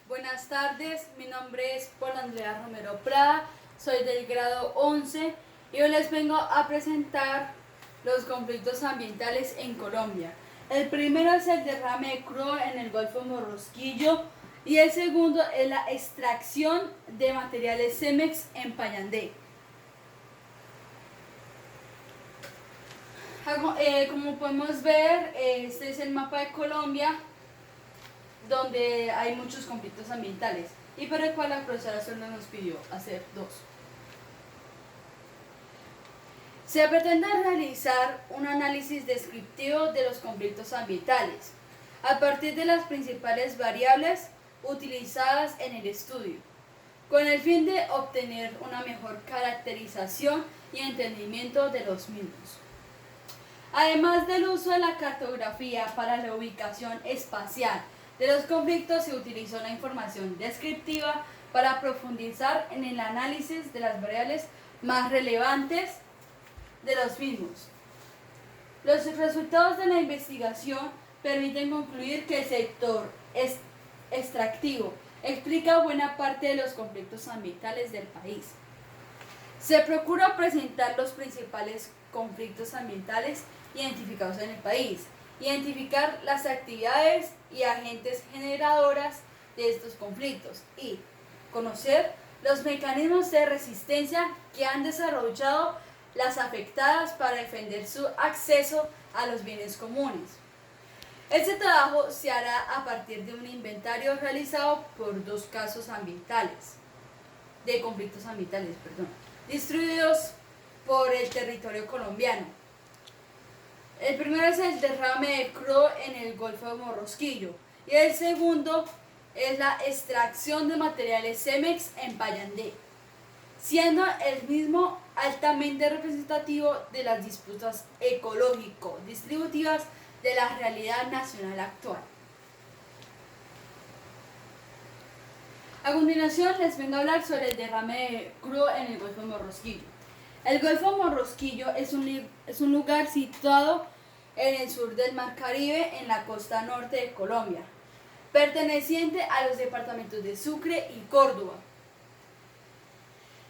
Buenas tardes, mi nombre es Paul Andrea Romero Prada, soy del grado 11 y hoy les vengo a presentar los conflictos ambientales en Colombia. El primero es el derrame de crudo en el Golfo Morrosquillo y el segundo es la extracción de materiales CEMEX en Payandé. Como podemos ver, este es el mapa de Colombia, donde hay muchos conflictos ambientales y por el cual la profesora solo nos pidió hacer dos. Se pretende realizar un análisis descriptivo de los conflictos ambientales a partir de las principales variables utilizadas en el estudio, con el fin de obtener una mejor caracterización y entendimiento de los mismos. Además del uso de la cartografía para la ubicación espacial de los conflictos, se utilizó la información descriptiva para profundizar en el análisis de las variables más relevantes de los mismos. Los resultados de la investigación permiten concluir que el sector extractivo explica buena parte de los conflictos ambientales del país. Se procura presentar los principales conflictos ambientales identificados en el país, identificar las actividades y agentes generadoras de estos conflictos y conocer los mecanismos de resistencia que han desarrollado las afectadas para defender su acceso a los bienes comunes. Este trabajo se hará a partir de un inventario realizado por dos casos ambientales, de conflictos ambientales, distribuidos por el territorio colombiano. El primero es el derrame de crudo en el Golfo de Morrosquillo y el segundo es la extracción de materiales CEMEX en Payandé, siendo el mismo altamente representativo de las disputas ecológico-distributivas de la realidad nacional actual. A continuación les vengo a hablar sobre el derrame de crudo en el Golfo de Morrosquillo. El Golfo de Morrosquillo es un lugar situado en el sur del Mar Caribe, en la costa norte de Colombia, perteneciente a los departamentos de Sucre y Córdoba.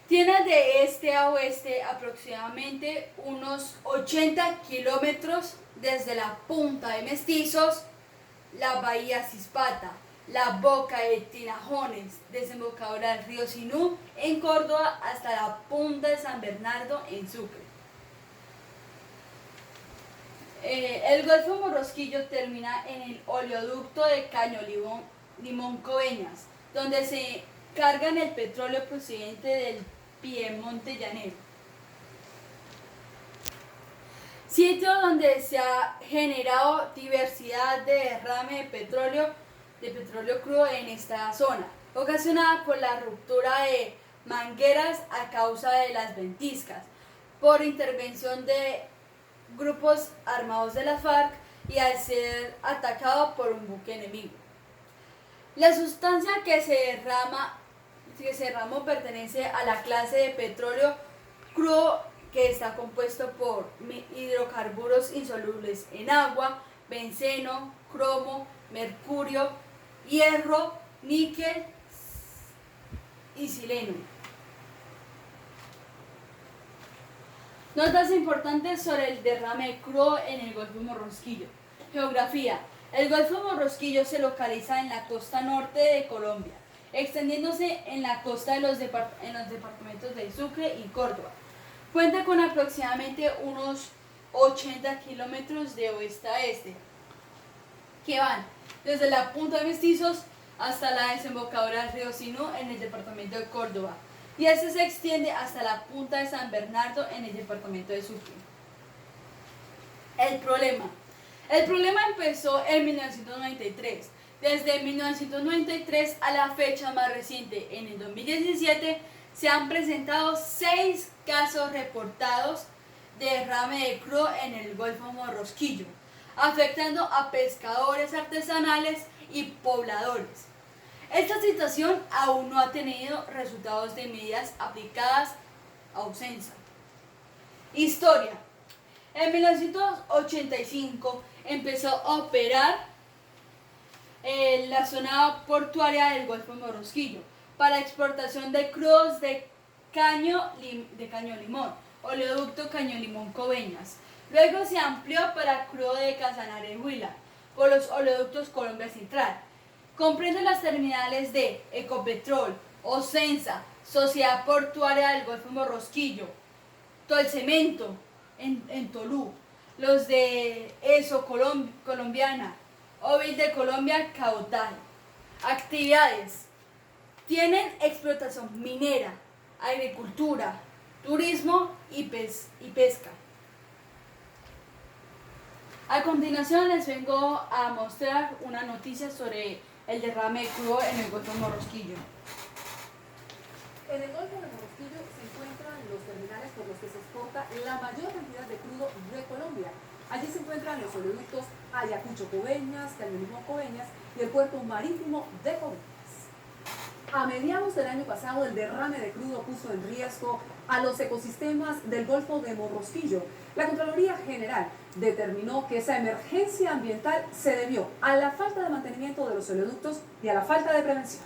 Tiene de este a oeste aproximadamente unos 80 kilómetros desde la punta de Mestizos, la bahía Cispata, la boca de Tinajones, desembocadura del río Sinú en Córdoba, hasta la punta de San Bernardo en Sucre. El Golfo Morrosquillo termina en el oleoducto de Caño Limón Coveñas, donde se cargan el petróleo procedente del Piemonte llanero, sitio donde se ha generado diversidad de derrame de petróleo crudo en esta zona, ocasionada por la ruptura de mangueras a causa de las ventiscas, por intervención de grupos armados de la FARC y al ser atacado por un buque enemigo. La sustancia que se derramó pertenece a la clase de petróleo crudo, que está compuesto por hidrocarburos insolubles en agua, benceno, cromo, mercurio, hierro, níquel y selenio. Notas importantes sobre el derrame crudo en el Golfo Morrosquillo. Geografía. El Golfo Morrosquillo se localiza en la costa norte de Colombia, extendiéndose en la costa en los departamentos de Sucre y Córdoba. Cuenta con aproximadamente unos 80 kilómetros de oeste a este, que van desde la punta de Mestizos hasta la desembocadura del río Sinú en el departamento de Córdoba, y este se extiende hasta la punta de San Bernardo en el departamento de Sucre. El problema empezó en 1993. Desde 1993 a la fecha más reciente, en el 2017, se han presentado 6 casos reportados de derrame de crudo en el Golfo Morrosquillo, afectando a pescadores artesanales y pobladores. Esta situación aún no ha tenido resultados de medidas aplicadas a ausencia. Historia. En 1985 empezó a operar la zona portuaria del Golfo de Morrosquillo para exportación de crudos de caño limón, oleoducto Caño Limón Coveñas. Luego se amplió para crudo de Casanare Huila por los oleoductos Colombia Central. Comprende las terminales de Ecopetrol, Ocensa, Sociedad Portuaria del Golfo de Morrosquillo, Tolcemento en Tolú, los de ESO Colombiana, Obil de Colombia, Cabotaje. Actividades. Tienen explotación minera, agricultura, turismo y pesca. A continuación les vengo a mostrar una noticia sobre el derrame de crudo en el Golfo de Morrosquillo. En el Golfo de Morrosquillo se encuentran los terminales por los que se exporta la mayor cantidad de crudo de Colombia. Allí se encuentran los oleoductos Ayacucho Coveñas, Caño Limón Coveñas y el puerto marítimo de Coveñas. A mediados del año pasado, el derrame de crudo puso en riesgo a los ecosistemas del Golfo de Morrosquillo. La Contraloría General determinó que esa emergencia ambiental se debió a la falta de mantenimiento de los oleoductos y a la falta de prevención.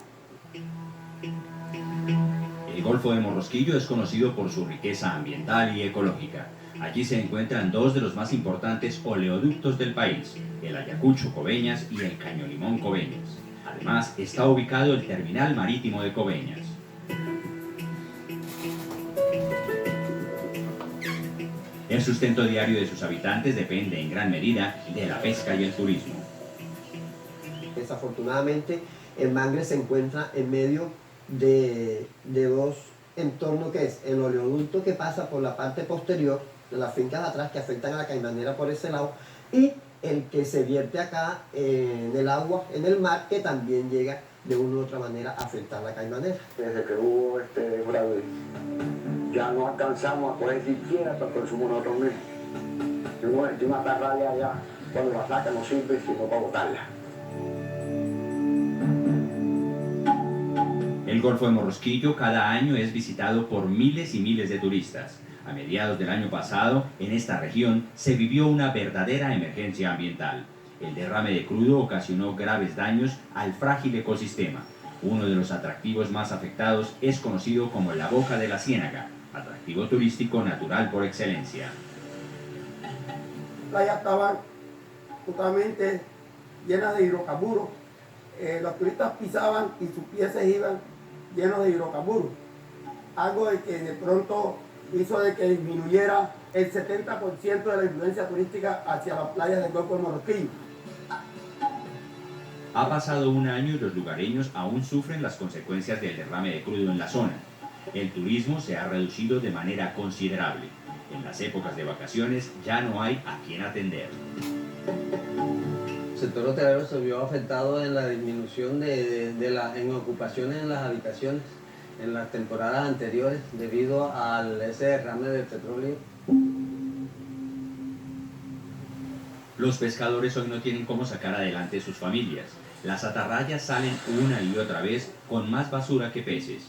El Golfo de Morrosquillo es conocido por su riqueza ambiental y ecológica. Allí se encuentran dos de los más importantes oleoductos del país, el Ayacucho Coveñas y el Caño Limón Coveñas. Además, está ubicado el terminal marítimo de Coveñas. El sustento diario de sus habitantes depende en gran medida de la pesca y el turismo. Desafortunadamente, el Mangre se encuentra en medio de dos entornos, que es el oleoducto que pasa por la parte posterior de las fincas de atrás, que afectan a la caimanera por ese lado, y el que se vierte acá en el agua, en el mar, que también llega de una u otra manera a afectar la caimanera. Desde que hubo este fraude, ya no alcanzamos a coger siquiera para el consumo nosotros mismos. De una atarraya allá, cuando la saca no sirve sino para botarla. El Golfo de Morrosquillo cada año es visitado por miles y miles de turistas. A mediados del año pasado, en esta región, se vivió una verdadera emergencia ambiental. El derrame de crudo ocasionó graves daños al frágil ecosistema. Uno de los atractivos más afectados es conocido como la Boca de la Ciénaga, atractivo turístico natural por excelencia. Las playas estaban totalmente llenas de hidrocarburos. Los turistas pisaban y sus pies se iban llenos de hidrocarburos. Algo de que de pronto hizo de que disminuyera el 70% de la influencia turística hacia las playas del Golfo de Morrosquillo. Ha pasado un año y los lugareños aún sufren las consecuencias del derrame de crudo en la zona. El turismo se ha reducido de manera considerable. En las épocas de vacaciones ya no hay a quien atender. El sector hotelero se vio afectado en la disminución en ocupaciones en las habitaciones en las temporadas anteriores debido a ese derrame de petróleo. Los pescadores hoy no tienen cómo sacar adelante sus familias. Las atarrayas salen una y otra vez con más basura que peces.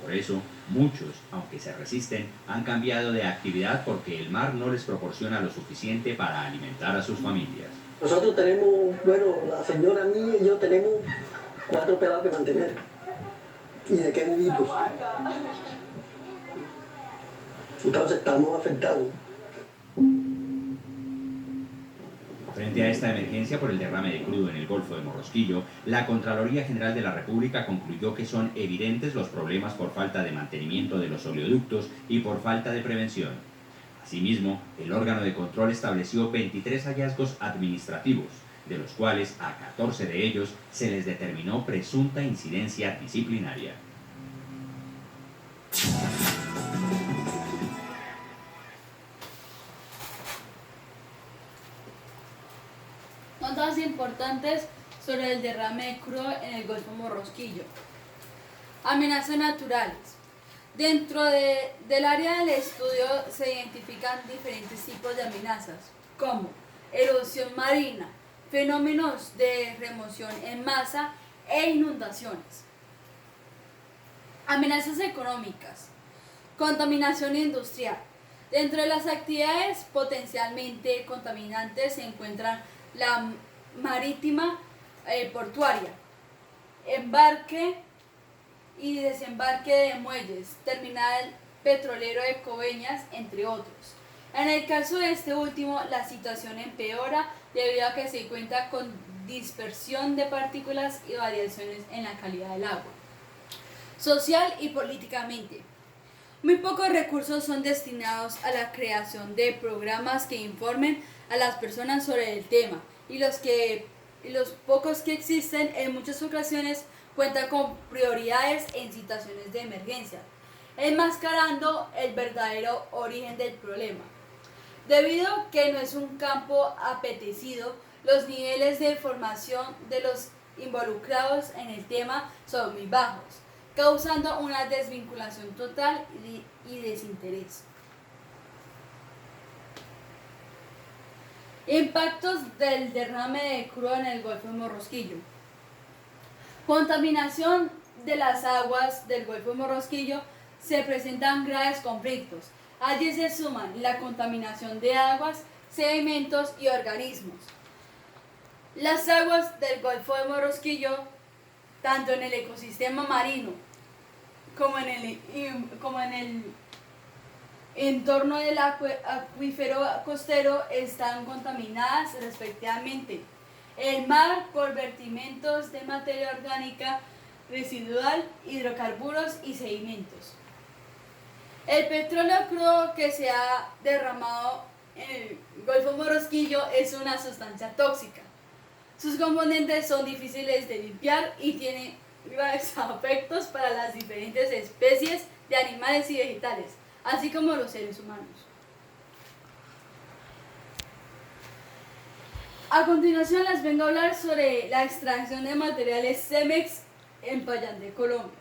Por eso, muchos, aunque se resisten, han cambiado de actividad porque el mar no les proporciona lo suficiente para alimentar a sus familias. Nosotros tenemos, bueno, la señora mía y yo tenemos 4 pelados que mantener. ¿Y de qué vivimos? Entonces estamos afectados. Frente a esta emergencia por el derrame de crudo en el Golfo de Morrosquillo, la Contraloría General de la República concluyó que son evidentes los problemas por falta de mantenimiento de los oleoductos y por falta de prevención. Asimismo, el órgano de control estableció 23 hallazgos administrativos, de los cuales a 14 de ellos se les determinó presunta incidencia disciplinaria. Notas importantes sobre el derrame de crudo en el Golfo Morrosquillo. Amenazas naturales. Dentro del área del estudio se identifican diferentes tipos de amenazas, como erosión marina, fenómenos de remoción en masa e inundaciones. Amenazas económicas. Contaminación industrial. Dentro de las actividades potencialmente contaminantes se encuentran la marítima, portuaria, embarque y desembarque de muelles, terminal petrolero de Coveñas, entre otros. En el caso de este último, la situación empeora debido a que se cuenta con dispersión de partículas y variaciones en la calidad del agua. Social y políticamente. Muy pocos recursos son destinados a la creación de programas que informen a las personas sobre el tema, y los pocos que existen en muchas ocasiones cuentan con prioridades en situaciones de emergencia, enmascarando el verdadero origen del problema. Debido a que no es un campo apetecido, los niveles de formación de los involucrados en el tema son muy bajos, causando una desvinculación total y desinterés. Impactos del derrame de crudo en el Golfo de Morrosquillo. Contaminación de las aguas del Golfo de Morrosquillo. Se presentan graves conflictos. Allí se suman la contaminación de aguas, sedimentos y organismos. Las aguas del Golfo de Morrosquillo, tanto en el ecosistema marino como en el entorno del acuífero costero, están contaminadas respectivamente. El mar por vertimientos de materia orgánica residual, hidrocarburos y sedimentos. El petróleo crudo que se ha derramado en el Golfo Morrosquillo es una sustancia tóxica. Sus componentes son difíciles de limpiar y tienen graves efectos para las diferentes especies de animales y vegetales, así como los seres humanos. A continuación les vengo a hablar sobre la extracción de materiales CEMEX en Payandé, Colombia.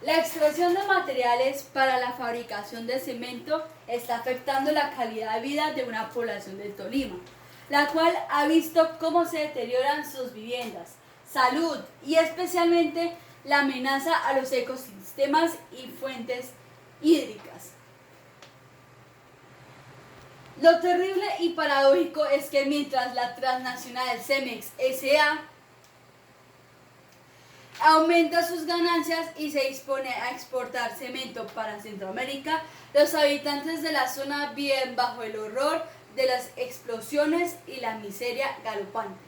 La extracción de materiales para la fabricación de cemento está afectando la calidad de vida de una población del Tolima, la cual ha visto cómo se deterioran sus viviendas, salud y especialmente la amenaza a los ecosistemas y fuentes hídricas. Lo terrible y paradójico es que mientras la transnacional Cemex S.A. aumenta sus ganancias y se dispone a exportar cemento para Centroamérica, los habitantes de la zona viven bajo el horror de las explosiones y la miseria galopante.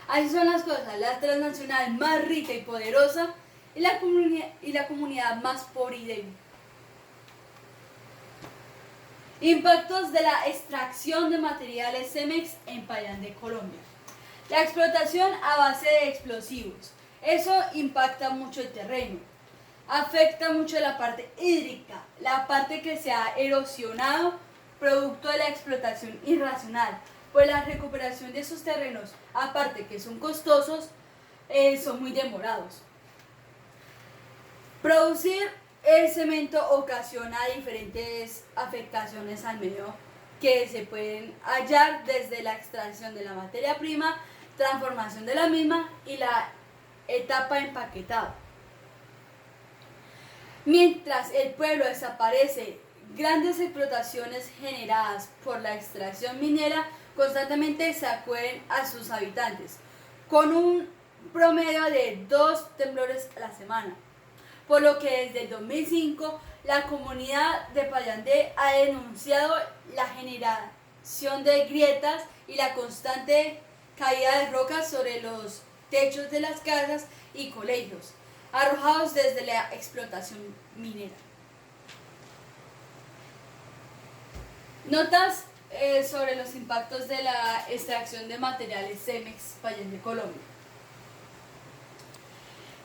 Así son las cosas, la transnacional más rica y poderosa y la comunidad más pobre y débil. Impactos de la extracción de materiales CEMEX en Payandé, Colombia. La explotación a base de explosivos. Eso impacta mucho el terreno. Afecta mucho la parte hídrica, la parte que se ha erosionado producto de la explotación irracional. Pues la recuperación de esos terrenos, aparte que son costosos, son muy demorados. Producir el cemento ocasiona diferentes afectaciones al medio que se pueden hallar desde la extracción de la materia prima, transformación de la misma y la etapa de empaquetado. Mientras el pueblo desaparece, grandes explotaciones generadas por la extracción minera constantemente sacuden a sus habitantes, con un promedio de 2 temblores a la semana. Por lo que desde el 2005 la comunidad de Payandé ha denunciado la generación de grietas y la constante caída de rocas sobre los techos de las casas y colegios, arrojados desde la explotación minera. Notas sobre los impactos de la extracción de materiales CEMEX Payandé, Colombia.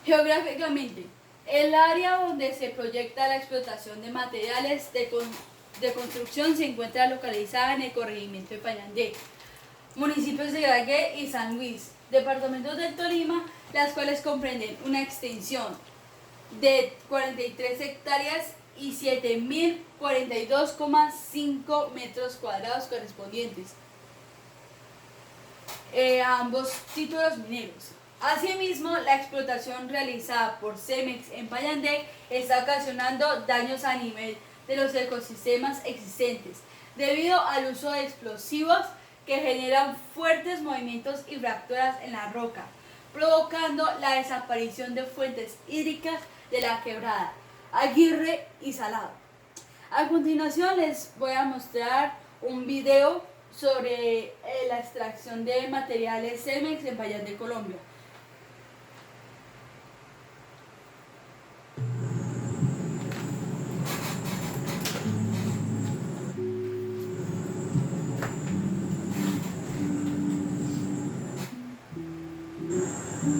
Geográficamente, el área donde se proyecta la explotación de materiales de construcción se encuentra localizada en el corregimiento de Payandé, municipios de Ibagué y San Luis, departamentos del Tolima, las cuales comprenden una extensión de 43 hectáreas y 7.042,5 metros cuadrados correspondientes a ambos títulos mineros. Asimismo, la explotación realizada por CEMEX en Payandé está ocasionando daños a nivel de los ecosistemas existentes, debido al uso de explosivos que generan fuertes movimientos y fracturas en la roca, provocando la desaparición de fuentes hídricas de la quebrada Aguirre y Salado. A continuación les voy a mostrar un video sobre la extracción de materiales CEMEX en Payán de Colombia.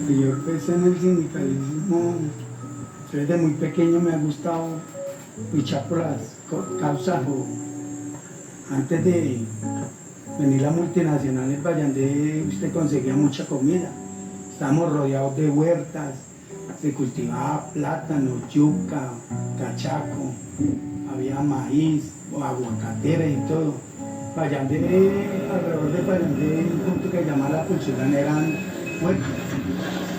Yo empecé en el sindicalismo, desde muy pequeño me ha gustado luchar por las causas. Antes de venir las multinacionales, Vallandé, usted conseguía mucha comida. Estábamos rodeados de huertas, se cultivaba plátano, yuca, cachaco, había maíz, aguacatera y todo. Vallandé, alrededor de Vallandé, un punto que llamaba La Pulsulana eran huertas.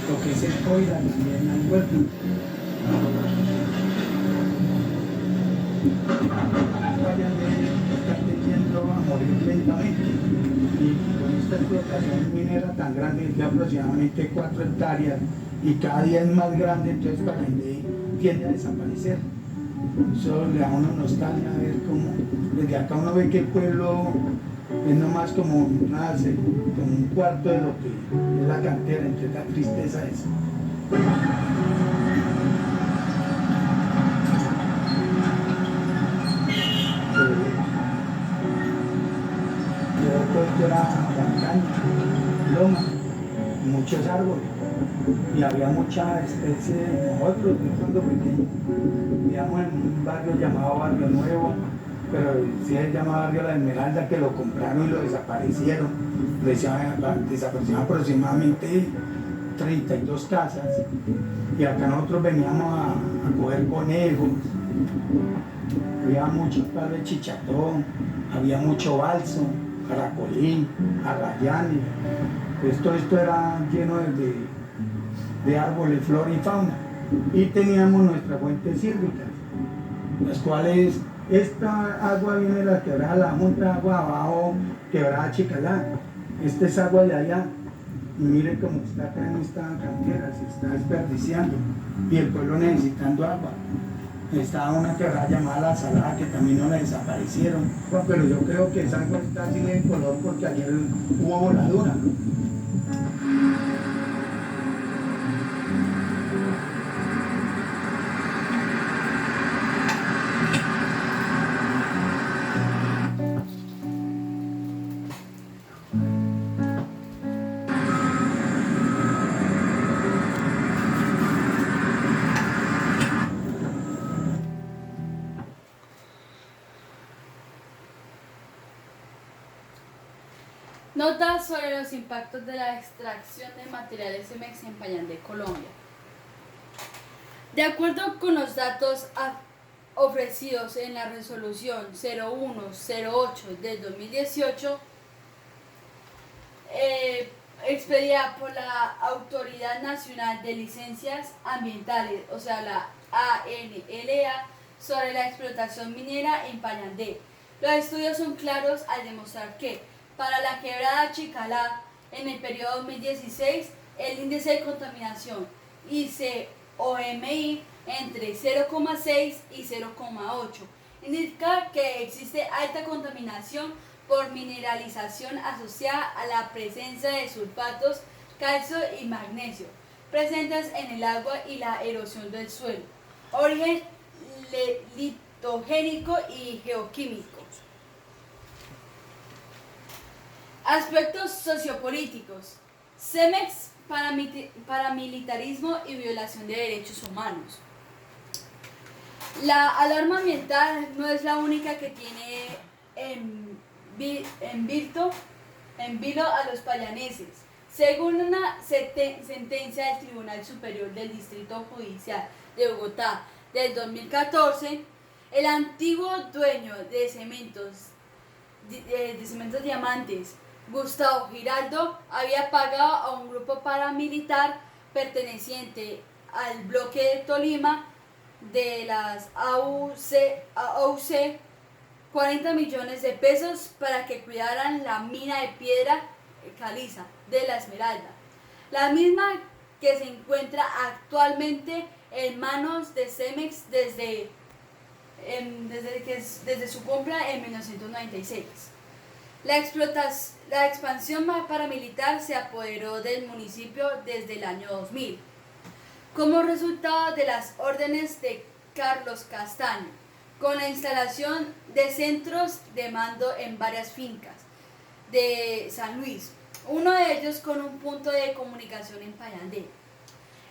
Lo que es el Coira también hay huertas. Vallandé está tendiendo a morir lentamente y con esta explotación minera tan grande de aproximadamente 4 hectáreas y cada día es más grande, entonces Vallandé tiende a desaparecer. Eso le da a uno nostalgia a ver cómo desde acá uno ve que el pueblo es nomás como un cuarto de lo que es la cantera, entre la tristeza es. Esto era montaña, loma, muchos árboles y había mucha especie de nosotros, cuando pequeños vivíamos en un barrio llamado Barrio Nuevo, pero sí se llama Barrio La Esmeralda, que lo compraron y lo desaparecieron. Desaparecieron aproximadamente 32 casas y acá nosotros veníamos a coger conejos. Había mucho par de chichatón, había mucho balso, caracolín, arrayanes. Esto era lleno de árboles, flora y fauna. Y teníamos nuestras fuentes hídricas, las cuales esta agua viene de la quebrada La Monta, agua abajo, quebrada Chicalá. Esta es agua de allá. Y miren cómo está acá en esta cantera, se está desperdiciando. Y el pueblo necesitando agua. Estaba una quebrada llamada La Salada, que también no la desaparecieron. Bueno, pero yo creo que esa agua está así de color porque ayer hubo voladura. Notas sobre los impactos de la extracción de materiales CEMEX en Payán de Colombia. De acuerdo con los datos ofrecidos en la resolución 0108 del 2018, expedida por la Autoridad Nacional de Licencias Ambientales, o sea la ANLA, sobre la explotación minera en Payandé. Los estudios son claros al demostrar que para la quebrada Chicalá, en el periodo 2016, el índice de contaminación ICOMI entre 0,6 y 0,8 indica que existe alta contaminación por mineralización asociada a la presencia de sulfatos, calcio y magnesio presentes en el agua y la erosión del suelo, origen litogénico y geoquímico. Aspectos sociopolíticos. CEMEX, paramilitarismo y violación de derechos humanos. La alarma ambiental no es la única que tiene en vilo a los payaneses. Según una sentencia del Tribunal Superior del Distrito Judicial de Bogotá del 2014, el antiguo dueño de Cementos Diamantes, Gustavo Giraldo, había pagado a un grupo paramilitar perteneciente al bloque de Tolima de las AUC 40 millones de pesos para que cuidaran la mina de piedra caliza de La Esmeralda. la misma que se encuentra actualmente en manos de Cemex desde su compra en 1996. La expansión paramilitar se apoderó del municipio desde el año 2000, como resultado de las órdenes de Carlos Castaño, con la instalación de centros de mando en varias fincas de San Luis, uno de ellos con un punto de comunicación en Payandé.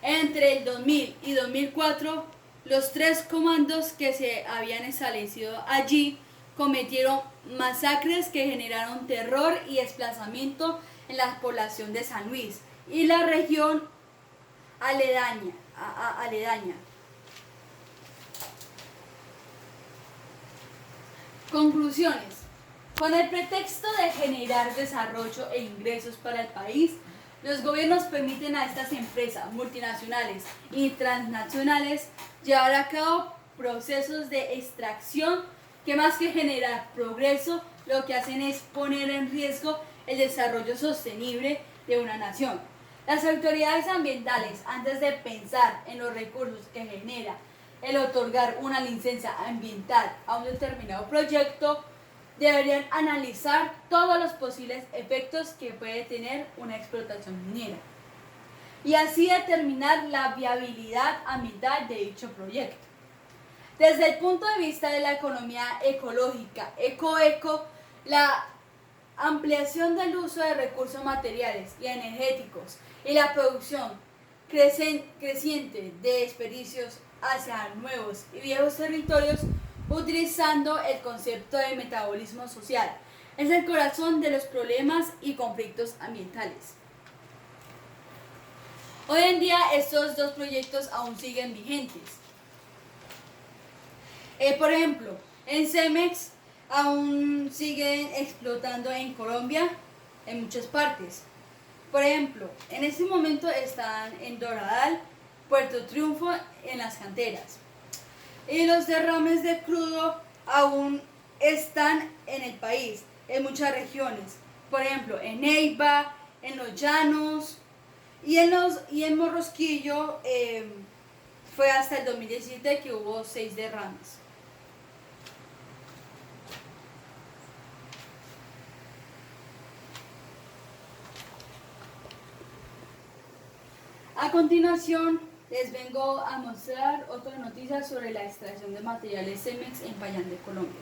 Entre el 2000 y 2004, los 3 comandos que se habían establecido allí cometieron masacres que generaron terror y desplazamiento en la población de San Luis y la región aledaña. Conclusiones. Con el pretexto de generar desarrollo e ingresos para el país, los gobiernos permiten a estas empresas multinacionales y transnacionales llevar a cabo procesos de extracción que más que generar progreso, lo que hacen es poner en riesgo el desarrollo sostenible de una nación. Las autoridades ambientales, antes de pensar en los recursos que genera el otorgar una licencia ambiental a un determinado proyecto, deberían analizar todos los posibles efectos que puede tener una explotación minera y así determinar la viabilidad ambiental de dicho proyecto. Desde el punto de vista de la economía ecológica, la ampliación del uso de recursos materiales y energéticos y la producción creciente de desperdicios hacia nuevos y viejos territorios, utilizando el concepto de metabolismo social, es el corazón de los problemas y conflictos ambientales. Hoy en día estos dos proyectos aún siguen vigentes. Por ejemplo, en Cemex aún siguen explotando en Colombia en muchas partes. Por ejemplo, en este momento están en Doradal, Puerto Triunfo, en las canteras. Y los derrames de crudo aún están en el país, en muchas regiones. Por ejemplo, en Neiva, en los Llanos y en Morrosquillo fue hasta el 2017 que hubo 6 derrames. A continuación, les vengo a mostrar otra noticia sobre la extracción de materiales Cemex en Payandé, Colombia.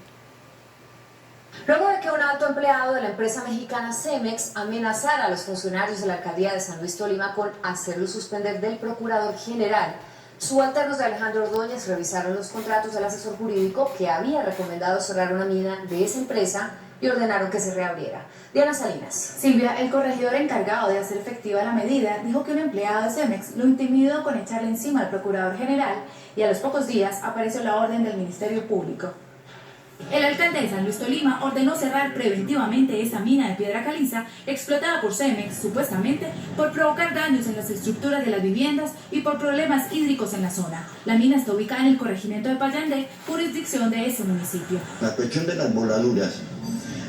Luego de que un alto empleado de la empresa mexicana Cemex amenazara a los funcionarios de la alcaldía de San Luis Tolima con hacerlos suspender del procurador general, subalternos de Alejandro Ordóñez revisaron los contratos del asesor jurídico que había recomendado cerrar una mina de esa empresa y ordenaron que se reabriera. Diana Salinas. Silvia, el corregidor encargado de hacer efectiva la medida, dijo que un empleado de Cemex lo intimidó con echarle encima al procurador general y a los pocos días apareció la orden del Ministerio Público. El alcalde de San Luis Tolima ordenó cerrar preventivamente esta mina de piedra caliza explotada por Cemex, supuestamente por provocar daños en las estructuras de las viviendas y por problemas hídricos en la zona. La mina está ubicada en el corregimiento de Payandé, jurisdicción de ese municipio. La cuestión de las voladuras,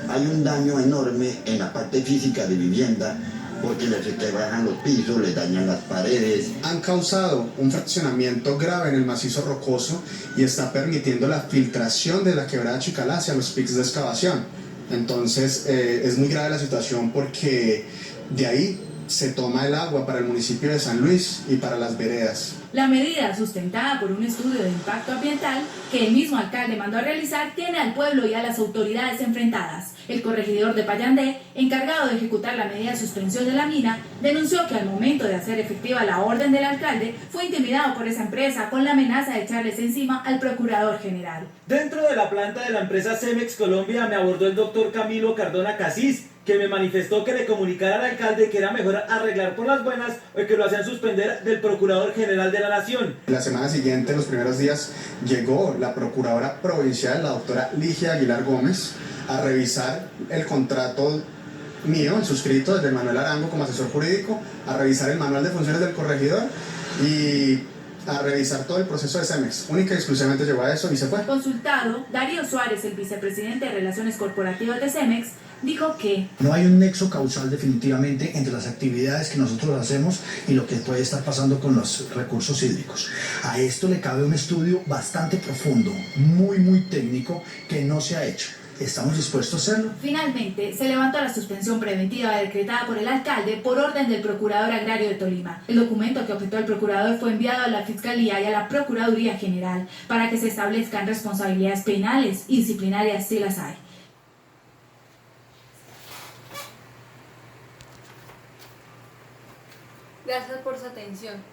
hay un daño enorme en la parte física de vivienda porque les rebajan los pisos, les dañan las paredes. Han causado un fraccionamiento grave en el macizo rocoso y está permitiendo la filtración de la quebrada Chicalá hacia los pics de excavación. Entonces es muy grave la situación porque de ahí se toma el agua para el municipio de San Luis y para las veredas. La medida, sustentada por un estudio de impacto ambiental que el mismo alcalde mandó a realizar, tiene al pueblo y a las autoridades enfrentadas. El corregidor de Payandé, encargado de ejecutar la medida de suspensión de la mina, denunció que al momento de hacer efectiva la orden del alcalde, fue intimidado por esa empresa con la amenaza de echarles encima al procurador general. Dentro de la planta de la empresa Cemex Colombia me abordó el doctor Camilo Cardona Casís, que me manifestó que le comunicara al alcalde que era mejor arreglar por las buenas o que lo hacían suspender del procurador general de la nación. La semana siguiente, los primeros días, llegó la procuradora provincial, la doctora Ligia Aguilar Gómez, a revisar el contrato mío, el suscrito desde Manuel Arango como asesor jurídico, a revisar el manual de funciones del corregidor y a revisar todo el proceso de Cemex. Única y exclusivamente llegó a eso y se fue. Consultado, Darío Suárez, el vicepresidente de Relaciones Corporativas de Cemex, dijo que no hay un nexo causal definitivamente entre las actividades que nosotros hacemos y lo que puede estar pasando con los recursos hídricos. A esto le cabe un estudio bastante profundo, muy técnico, que no se ha hecho. ¿Estamos dispuestos a hacerlo? Finalmente, se levantó la suspensión preventiva decretada por el alcalde por orden del Procurador Agrario de Tolima. El documento que objetó el procurador fue enviado a la Fiscalía y a la Procuraduría General para que se establezcan responsabilidades penales y disciplinarias si las hay. Gracias por su atención.